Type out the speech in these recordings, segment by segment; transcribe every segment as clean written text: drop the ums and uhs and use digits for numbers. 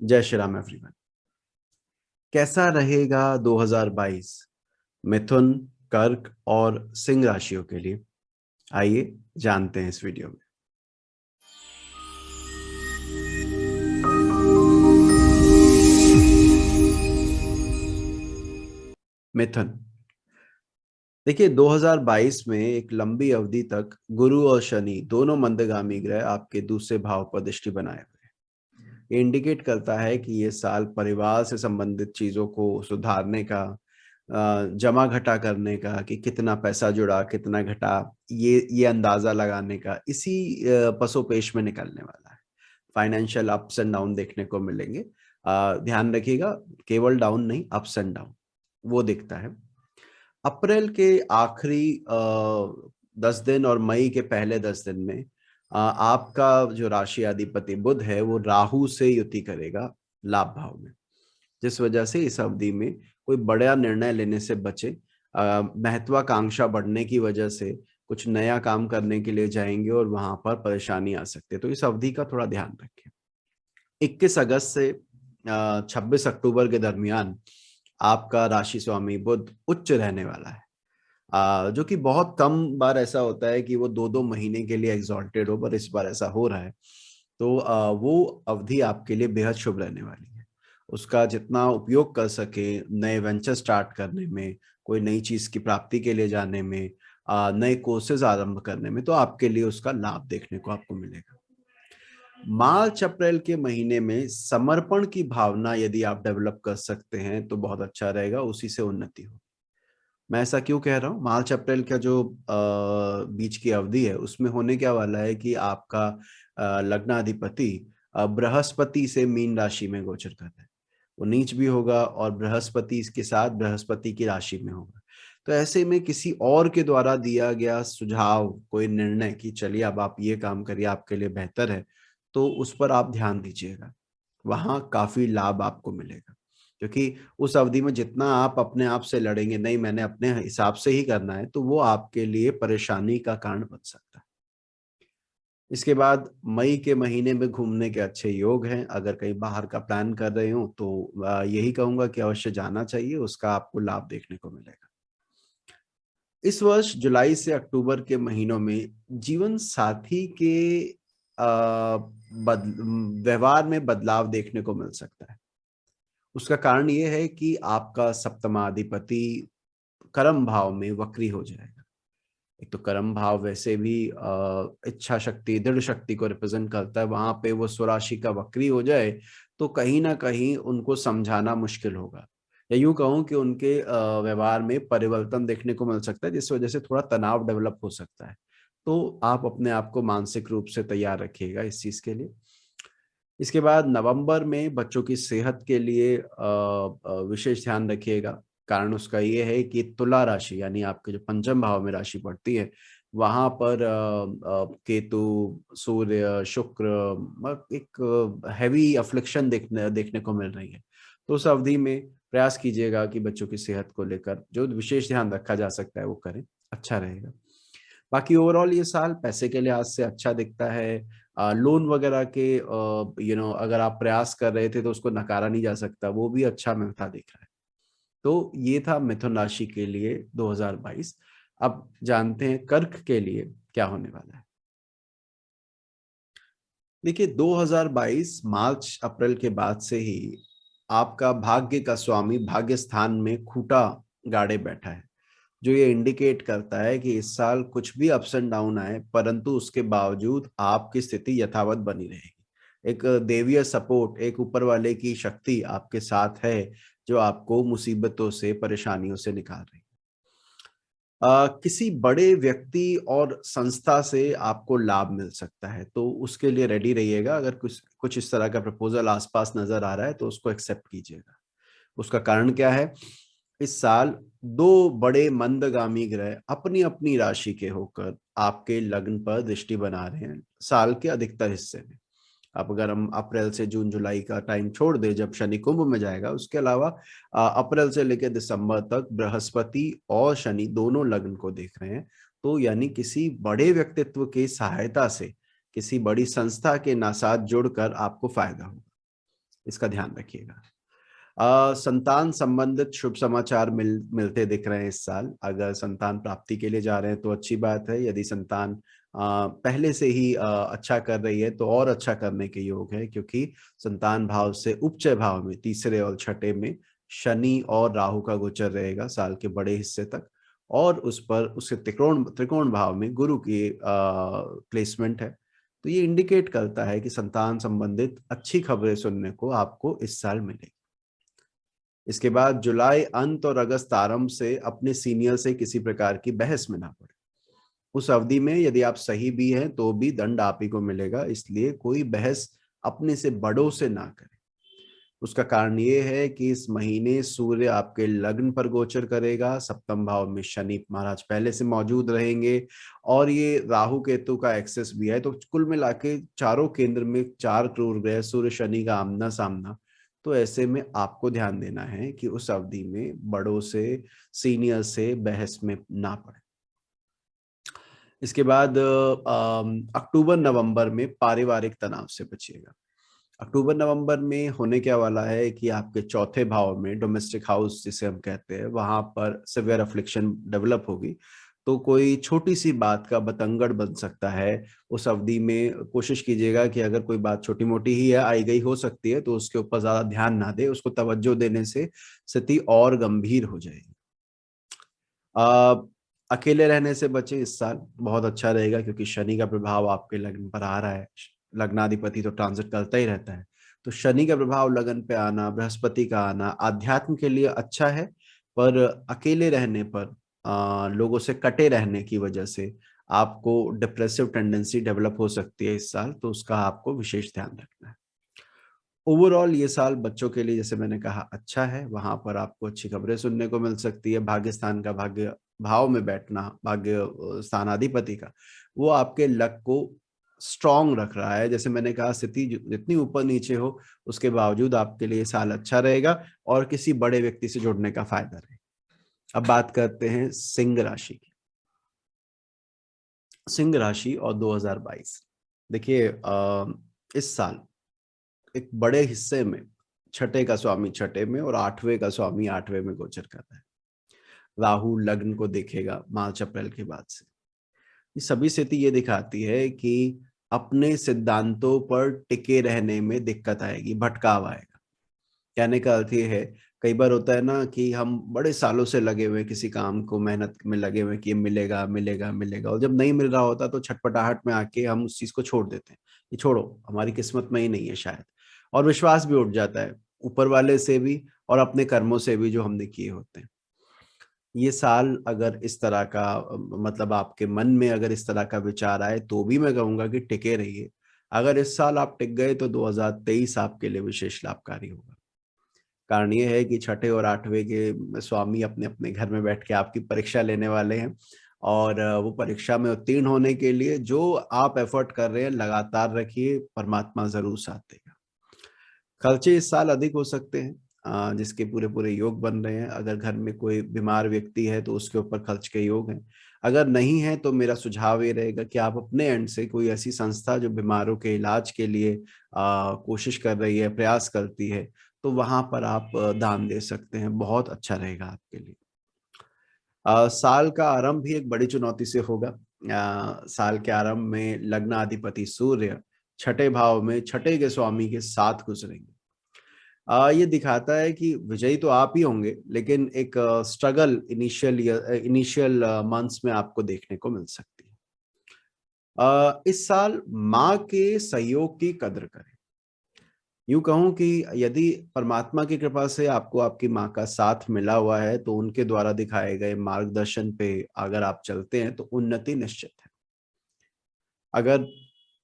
जय श्री राम एवरीवन। कैसा रहेगा 2022 मिथुन, कर्क और सिंह राशियों के लिए? आइए जानते हैं इस वीडियो में। मिथुन, देखिए 2022 में एक लंबी अवधि तक गुरु और शनि दोनों मंदगामी ग्रह आपके दूसरे भाव पर दृष्टि बनाए हुए हैं। ये इंडिकेट करता है कि ये साल परिवार से संबंधित चीजों को सुधारने का, जमा घटा करने का, कि कितना पैसा जुड़ा कितना घटा, ये अंदाजा लगाने का, इसी पसोपेश में निकलने वाला है। फाइनेंशियल अप्स एंड डाउन देखने को मिलेंगे। ध्यान रखिएगा, केवल डाउन नहीं, अप्स एंड डाउन वो दिखता है। अप्रैल के आखिरी 10 दिन और मई के पहले 10 दिन में आपका जो राशि अधिपति बुध है वो राहु से युति करेगा लाभ भाव में, जिस वजह से इस अवधि में कोई बड़ा निर्णय लेने से बचे। महत्वाकांक्षा बढ़ने की वजह से कुछ नया काम करने के लिए जाएंगे और वहां पर परेशानी आ सकती है, तो इस अवधि का थोड़ा ध्यान रखें। 21 अगस्त से 26 अक्टूबर के दरमियान आपका राशि स्वामी बुध उच्च रहने वाला है। जो कि बहुत कम बार ऐसा होता है कि वो 2-2 महीने के लिए एग्जॉल्टेड हो, पर इस बार ऐसा हो रहा है। तो वो अवधि आपके लिए बेहद शुभ रहने वाली है। उसका जितना उपयोग कर सके नए वेंचर स्टार्ट करने में, कोई नई चीज की प्राप्ति के लिए जाने में, नए कोर्सेज आरंभ करने में, तो आपके लिए उसका लाभ देखने को आपको मिलेगा। मार्च अप्रैल के महीने में समर्पण की भावना यदि आप डेवलप कर सकते हैं तो बहुत अच्छा रहेगा, उसी से उन्नति हो। मैं ऐसा क्यों कह रहा हूँ? मार्च अप्रैल का जो बीच की अवधि है उसमें होने क्या वाला है कि आपका लग्नाधिपति बृहस्पति से मीन राशि में गोचर कर रहा है। वो नीच भी होगा और बृहस्पति इसके साथ बृहस्पति की राशि में होगा। तो ऐसे में किसी और के द्वारा दिया गया सुझाव, कोई निर्णय कि चलिए अब आप ये काम करिए आपके लिए बेहतर है, तो उस पर आप ध्यान दीजिएगा। वहां काफी लाभ आपको मिलेगा, क्योंकि उस अवधि में जितना आप अपने आप से लड़ेंगे, नहीं मैंने अपने हिसाब से ही करना है, तो वो आपके लिए परेशानी का कारण बन सकता है। इसके बाद मई के महीने में घूमने के अच्छे योग हैं। अगर कहीं बाहर का प्लान कर रहे हो तो यही कहूंगा कि अवश्य जाना चाहिए, उसका आपको लाभ देखने को मिलेगा। इस वर्ष जुलाई से अक्टूबर के महीनों में जीवन साथी के व्यवहार में बदलाव देखने को मिल सकता है। उसका कारण ये है कि आपका सप्तमाधिपति कर्म भाव में वक्री हो जाएगा। एक तो कर्म भाव वैसे भी इच्छा शक्ति, दृढ़ शक्ति को रिप्रेजेंट करता है, वहां पे वो स्वराशि का वक्री हो जाए तो कहीं ना कहीं उनको समझाना मुश्किल होगा, या यूं कहूं कि उनके व्यवहार में परिवर्तन देखने को मिल सकता है, जिस वजह से थोड़ा तनाव डेवलप हो सकता है। तो आप अपने आप को मानसिक रूप से तैयार रखिएगा इस चीज के लिए। इसके बाद नवंबर में बच्चों की सेहत के लिए विशेष ध्यान रखिएगा। कारण उसका ये है कि तुला राशि यानी आपके जो पंचम भाव में राशि पड़ती है, वहां पर केतु, सूर्य, शुक्र, एक हैवी अफ्लिक्शन देखने देखने को मिल रही है। तो उस अवधि में प्रयास कीजिएगा कि बच्चों की सेहत को लेकर जो विशेष ध्यान रखा जा सकता है वो करें, अच्छा रहेगा। बाकी ओवरऑल ये साल पैसे के लिहाज से अच्छा दिखता है। लोन वगैरह के अगर आप प्रयास कर रहे थे तो उसको नकारा नहीं जा सकता, वो भी अच्छा मिलता दिख रहा है। तो ये था मिथुन राशि के लिए 2022। अब जानते हैं कर्क के लिए क्या होने वाला है। देखिए 2022 मार्च अप्रैल के बाद से ही आपका भाग्य का स्वामी भाग्य स्थान में खूंटा गाड़े बैठा है, जो ये इंडिकेट करता है कि इस साल कुछ भी अप्स एंड डाउन आए परंतु उसके बावजूद आपकी स्थिति यथावत बनी रहेगी। एक देवीय सपोर्ट, एक ऊपर वाले की शक्ति आपके साथ है, जो आपको मुसीबतों से, परेशानियों से निकाल रही है। किसी बड़े व्यक्ति और संस्था से आपको लाभ मिल सकता है, तो उसके लिए रेडी रहिएगा। अगर कुछ कुछ इस तरह का प्रपोजल आसपास नजर आ रहा है तो उसको एक्सेप्ट कीजिएगा। उसका कारण क्या है? इस साल दो बड़े मंदगामी ग्रह अपनी अपनी राशि के होकर आपके लग्न पर दृष्टि बना रहे हैं साल के अधिकतर हिस्से में। अब अगर हम अप्रैल से जून जुलाई का टाइम छोड़ दे जब शनि कुंभ में जाएगा, उसके अलावा अप्रैल से लेकर दिसंबर तक बृहस्पति और शनि दोनों लग्न को देख रहे हैं। तो यानी किसी बड़े व्यक्तित्व की सहायता से, किसी बड़ी संस्था के ना साथ जुड़कर आपको फायदा होगा। इसका ध्यान रखिएगा। संतान संबंधित शुभ समाचार मिलते दिख रहे हैं इस साल। अगर संतान प्राप्ति के लिए जा रहे हैं तो अच्छी बात है। यदि संतान पहले से ही अच्छा कर रही है तो और अच्छा करने के योग है, क्योंकि संतान भाव से उपचय भाव में तीसरे और छठे में शनि और राहु का गोचर रहेगा साल के बड़े हिस्से तक, और उस पर उसके त्रिकोण त्रिकोण भाव में गुरु की प्लेसमेंट है। तो ये इंडिकेट करता है कि संतान संबंधित अच्छी खबरें सुनने को आपको इस साल मिलेगी। इसके बाद जुलाई अंत और अगस्त आरंभ से अपने सीनियर से किसी प्रकार की बहस में ना पड़े। उस अवधि में यदि आप सही भी हैं तो भी दंड आप ही को मिलेगा, इसलिए कोई बहस अपने से बड़ों से ना करें। उसका कारण ये है कि इस महीने सूर्य आपके लग्न पर गोचर करेगा, सप्तम भाव में शनि महाराज पहले से मौजूद रहेंगे, और ये राहु केतु का एक्सेस भी है। तो कुल मिला के चारों केंद्र में 4 क्रूर ग्रह सूर्य शनि का आमना सामना। तो ऐसे में आपको ध्यान देना है कि उस अवधि में बड़ों से, सीनियर से बहस में ना पड़े। इसके बाद अक्टूबर नवंबर में पारिवारिक तनाव से बचिएगा। अक्टूबर नवंबर में होने क्या वाला है कि आपके चौथे भाव में, डोमेस्टिक हाउस जिसे हम कहते हैं, वहां पर सिवियर अफ्लिक्शन डेवलप होगी। तो कोई छोटी सी बात का बतंगड़ बन सकता है। उस अवधि में कोशिश कीजिएगा कि अगर कोई बात छोटी मोटी ही है, आई गई हो सकती है, तो उसके ऊपर ज्यादा ध्यान ना दे। उसको तवज्जो देने से स्थिति और गंभीर हो जाएगी। आ, अकेले रहने से बचे इस साल, बहुत अच्छा रहेगा, क्योंकि शनि का प्रभाव आपके लग्न पर आ रहा है। लग्नाधिपति तो ट्रांजिट करता ही रहता है। तो शनि का प्रभाव लगन पे आना, बृहस्पति का आना आध्यात्म के लिए अच्छा है, पर अकेले रहने पर, लोगों से कटे रहने की वजह से आपको डिप्रेसिव टेंडेंसी डेवलप हो सकती है इस साल। तो उसका आपको विशेष ध्यान रखना है। ओवरऑल ये साल बच्चों के लिए, जैसे मैंने कहा, अच्छा है। वहां पर आपको अच्छी खबरें सुनने को मिल सकती है। भाग्य स्थान का, भाग्य भाव में बैठना, भाग्य स्थानाधिपति का, वो आपके लक को स्ट्रांग रख रहा है। जैसे मैंने कहा, स्थिति जितनी ऊपर नीचे हो, उसके बावजूद आपके लिए साल अच्छा रहेगा और किसी बड़े व्यक्ति से जुड़ने का फायदा रहेगा। अब बात करते हैं सिंह राशि की। सिंह राशि और 2022, देखिए, इस साल एक बड़े हिस्से में छठे का स्वामी छठे में और आठवें का स्वामी आठवें में गोचर कर रहा है। राहु लग्न को देखेगा मार्च अप्रैल के बाद से। ये सभी स्थिति ये दिखाती है कि अपने सिद्धांतों पर टिके रहने में दिक्कत आएगी, भटकाव आएगा। कहने का अर्थ ये है, कई बार होता है ना कि हम बड़े सालों से लगे हुए किसी काम को, मेहनत में लगे हुए कि ये मिलेगा मिलेगा मिलेगा, और जब नहीं मिल रहा होता तो छटपटाहट में आके हम उस चीज को छोड़ देते हैं कि छोड़ो, हमारी किस्मत में ही नहीं है शायद। और विश्वास भी उठ जाता है, ऊपर वाले से भी और अपने कर्मों से भी जो हमने किए होते हैं। ये साल अगर इस तरह का, मतलब आपके मन में अगर इस तरह का विचार आए, तो भी मैं कहूंगा कि टिके रहिए। अगर इस साल आप टिक गए तो 2023 आपके लिए विशेष लाभकारी होगा। कारण ये है कि छठे और आठवें के स्वामी अपने अपने घर में बैठ के आपकी परीक्षा लेने वाले हैं, और वो परीक्षा में उत्तीर्ण होने के लिए जो आप एफर्ट कर रहे हैं लगातार रखिए, परमात्मा जरूर साथ देगा। खर्चे इस साल अधिक हो सकते हैं, जिसके पूरे पूरे योग बन रहे हैं। अगर घर में कोई बीमार व्यक्ति है तो उसके ऊपर खर्च के योग हैं। अगर नहीं है तो मेरा सुझाव ये रहेगा कि आप अपने एंड से कोई ऐसी संस्था जो बीमारों के इलाज के लिए कोशिश कर रही है, प्रयास करती है, तो वहां पर आप दान दे सकते हैं। बहुत अच्छा रहेगा आपके लिए। साल का आरंभ भी एक बड़ी चुनौती से होगा। साल के आरंभ में लग्नाधिपति सूर्य छठे भाव में छठे के स्वामी के साथ गुजरेंगे। ये दिखाता है कि विजयी तो आप ही होंगे, लेकिन एक स्ट्रगल इनिशियल मंथ्स में आपको देखने को मिल सकती है। इस साल माँ के सहयोग की कदर करें। यूं कहूं कि यदि परमात्मा की कृपा से आपको आपकी माँ का साथ मिला हुआ है, तो उनके द्वारा दिखाए गए मार्गदर्शन पे अगर आप चलते हैं तो उन्नति निश्चित है। अगर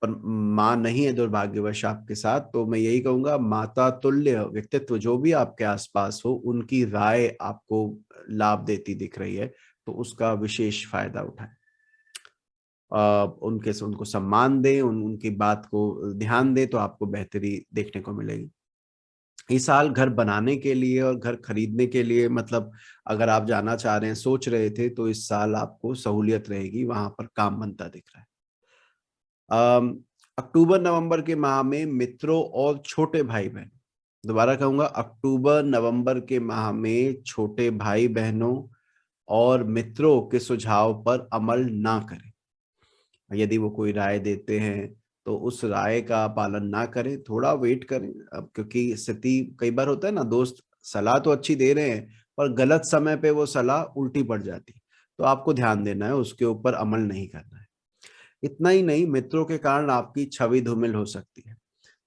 माँ नहीं है दुर्भाग्यवश आपके साथ, तो मैं यही कहूंगा, माता तुल्य व्यक्तित्व जो भी आपके आसपास हो, उनकी राय आपको लाभ देती दिख रही है, तो उसका विशेष फायदा उठाएं। उनको सम्मान दें, उनकी बात को ध्यान दें, तो आपको बेहतरी देखने को मिलेगी। इस साल घर बनाने के लिए और घर खरीदने के लिए, मतलब अगर आप जाना चाह रहे हैं, सोच रहे थे, तो इस साल आपको सहूलियत रहेगी, वहां पर काम बनता दिख रहा है। अक्टूबर नवंबर के माह में मित्रों और छोटे भाई बहन दोबारा कहूंगा, अक्टूबर नवंबर के माह में छोटे भाई बहनों और मित्रों के सुझाव पर अमल ना करें। यदि वो कोई राय देते हैं तो उस राय का पालन ना करें, थोड़ा वेट करें। अब क्योंकि स्थिति कई बार होता है ना, दोस्त सलाह तो अच्छी दे रहे हैं पर गलत समय पे वो सलाह उल्टी पड़ जाती, तो आपको ध्यान देना है, उसके ऊपर अमल नहीं करना है। इतना ही नहीं, मित्रों के कारण आपकी छवि धूमिल हो सकती है।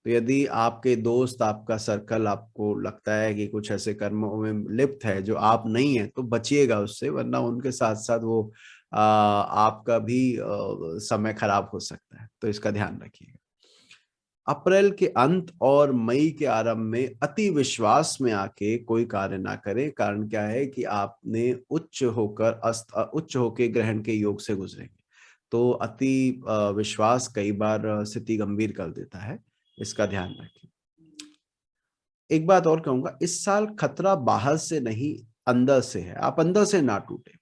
तो यदि आपके दोस्त, आपका सर्कल आपको लगता है कि कुछ ऐसे कर्मों में लिप्त है जो आप नहीं है, तो बचिएगा उससे, वरना उनके साथ साथ वो आपका भी समय खराब हो सकता है, तो इसका ध्यान रखिएगा। अप्रैल के अंत और मई के आरंभ में अति विश्वास में आके कोई कार्य ना करें। कारण क्या है कि आपने उच्च होके ग्रहण के योग से गुजरेंगे, तो अति विश्वास कई बार स्थिति गंभीर कर देता है, इसका ध्यान रखें। एक बात और कहूंगा, इस साल खतरा बाहर से नहीं अंदर से है, आप अंदर से ना टूटे।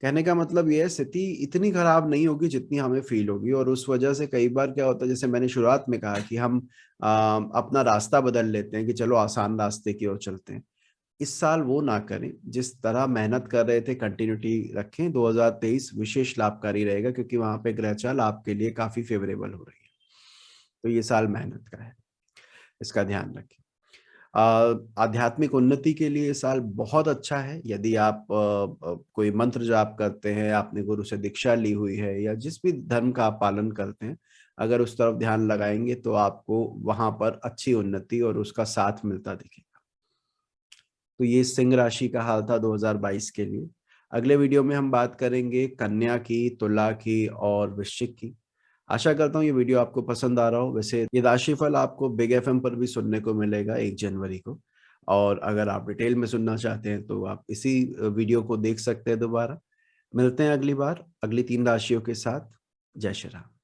कहने का मतलब ये है, स्थिति इतनी खराब नहीं होगी जितनी हमें फील होगी, और उस वजह से कई बार क्या होता है, जैसे मैंने शुरुआत में कहा कि हम अपना रास्ता बदल लेते हैं कि चलो आसान रास्ते की ओर चलते हैं। इस साल वो ना करें, जिस तरह मेहनत कर रहे थे कंटिन्यूटी रखें। 2023 विशेष लाभकारी रहेगा क्योंकि वहां पे ग्रह चाल आपके लिए काफी फेवरेबल हो रही है, तो ये साल मेहनत का है, इसका ध्यान रखें। आध्यात्मिक उन्नति के लिए ये साल बहुत अच्छा है। यदि आप कोई मंत्र जाप करते हैं, आपने गुरु से दीक्षा ली हुई है, या जिस भी धर्म का आप पालन करते हैं, अगर उस तरफ ध्यान लगाएंगे तो आपको वहां पर अच्छी उन्नति और उसका साथ मिलता दिखेगा। तो ये सिंह राशि का हाल था 2022 के लिए। अगले वीडियो में हम बात करेंगे कन्या की, तुला की और वृश्चिक की। आशा करता हूँ ये वीडियो आपको पसंद आ रहा हो। वैसे ये राशिफल आपको बिग एफएम पर भी सुनने को मिलेगा 1 जनवरी को, और अगर आप डिटेल में सुनना चाहते हैं तो आप इसी वीडियो को देख सकते हैं दोबारा। मिलते हैं अगली बार अगली 3 राशियों के साथ। जय श्री राम।